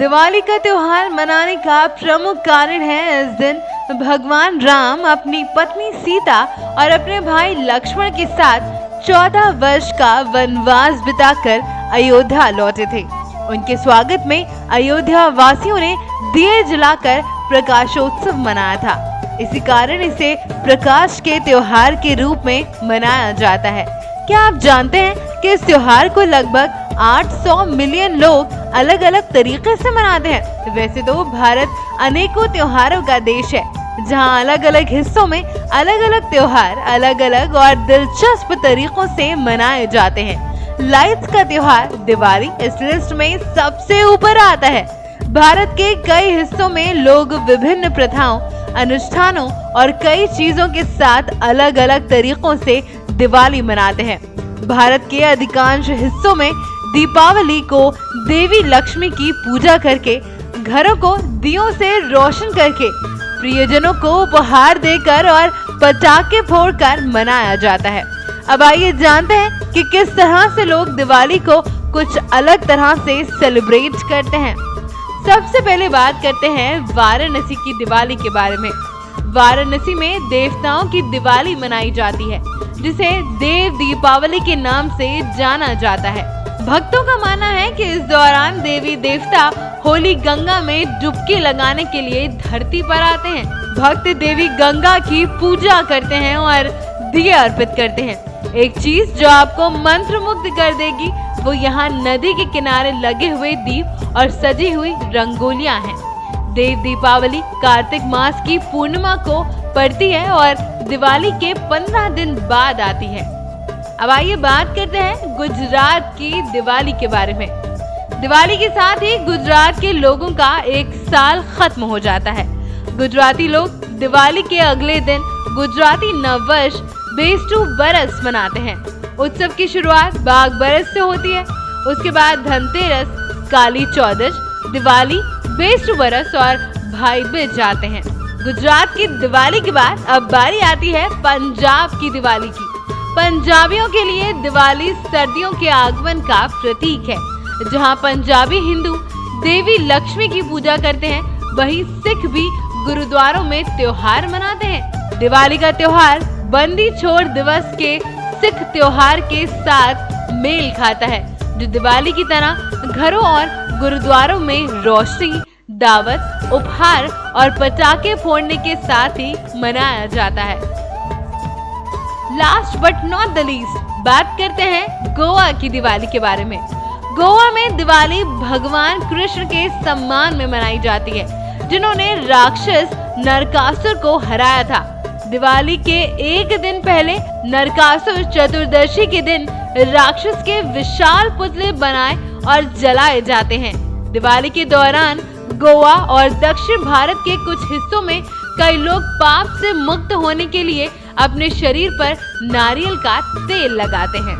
दिवाली का त्योहार मनाने का प्रमुख कारण है इस दिन भगवान राम अपनी पत्नी सीता और अपने भाई लक्ष्मण के साथ 14 वर्ष का वनवास बिताकर अयोध्या लौटे थे। उनके स्वागत में अयोध्या वासियों ने दिए जलाकर प्रकाशोत्सव मनाया था। इसी कारण इसे प्रकाश के त्योहार के रूप में मनाया जाता है। क्या आप जानते हैं कि इस त्योहार को लगभग 800 मिलियन लोग अलग अलग तरीके से मनाते हैं। वैसे तो भारत अनेकों त्योहारों का देश है, जहां अलग अलग हिस्सों में अलग अलग त्योहार अलग अलग और दिलचस्प तरीकों से मनाए जाते हैं। लाइट्स का त्योहार दिवाली इस लिस्ट में सबसे ऊपर आता है। भारत के कई हिस्सों में लोग विभिन्न प्रथाओं, अनुष्ठानों और कई चीजों के साथ अलग अलग तरीकों से दिवाली मनाते हैं। भारत के अधिकांश हिस्सों में दीपावली को देवी लक्ष्मी की पूजा करके, घरों को दियों से रोशन करके, प्रियजनों को उपहार देकर और पटाखे फोड़कर मनाया जाता है। अब आइए जानते हैं कि किस तरह से लोग दिवाली को कुछ अलग तरह से सेलिब्रेट करते हैं। सबसे पहले बात करते हैं वाराणसी की दिवाली के बारे में। वाराणसी में देवताओं की दिवाली मनाई जाती है, जिसे देव दीपावली के नाम से जाना जाता है। भक्तों का मानना है कि इस दौरान देवी देवता होली गंगा में डुबकी लगाने के लिए धरती पर आते हैं। भक्त देवी गंगा की पूजा करते हैं और दिए अर्पित करते हैं। एक चीज जो आपको मंत्रमुग्ध कर देगी वो यहाँ नदी के किनारे लगे हुए दीप और सजी हुई रंगोलियां हैं। देव दीपावली कार्तिक मास की पूर्णिमा को पड़ती है और दिवाली के 15 दिन बाद आती है। अब आइए बात करते हैं गुजरात की दिवाली के बारे में। दिवाली के साथ ही गुजरात के लोगों का एक साल खत्म हो जाता है। गुजराती लोग दिवाली के अगले दिन गुजराती नववर्ष बेस्तु बरस मनाते हैं। उत्सव की शुरुआत बाघ बरस से होती है। उसके बाद धनतेरस, काली चौदश, दिवाली, बेस्तु बरस और भाई बीज आते हैं। गुजरात की दिवाली के बाद अब बारी आती है पंजाब की दिवाली की। पंजाबियों के लिए दिवाली सर्दियों के आगमन का प्रतीक है। जहां पंजाबी हिंदू देवी लक्ष्मी की पूजा करते हैं, वहीं सिख भी गुरुद्वारों में त्योहार मनाते हैं। दिवाली का त्योहार बंदी छोड़ दिवस के सिख त्योहार के साथ मेल खाता है, जो दिवाली की तरह घरों और गुरुद्वारों में रोशनी, दावत, उपहार और पटाखे फोड़ने के साथ ही मनाया जाता है। Last but not the least बात करते हैं गोवा की दिवाली के बारे में। गोवा में दिवाली भगवान कृष्ण के सम्मान में मनाई जाती है, जिन्होंने राक्षस नरकासुर को हराया था। दिवाली के एक दिन पहले नरकासुर चतुर्दशी के दिन राक्षस के विशाल पुतले बनाए और जलाए जाते हैं। दिवाली के दौरान गोवा और दक्षिण भारत के कुछ हिस्सों में कई लोग पाप से मुक्त होने के लिए अपने शरीर पर नारियल का तेल लगाते हैं।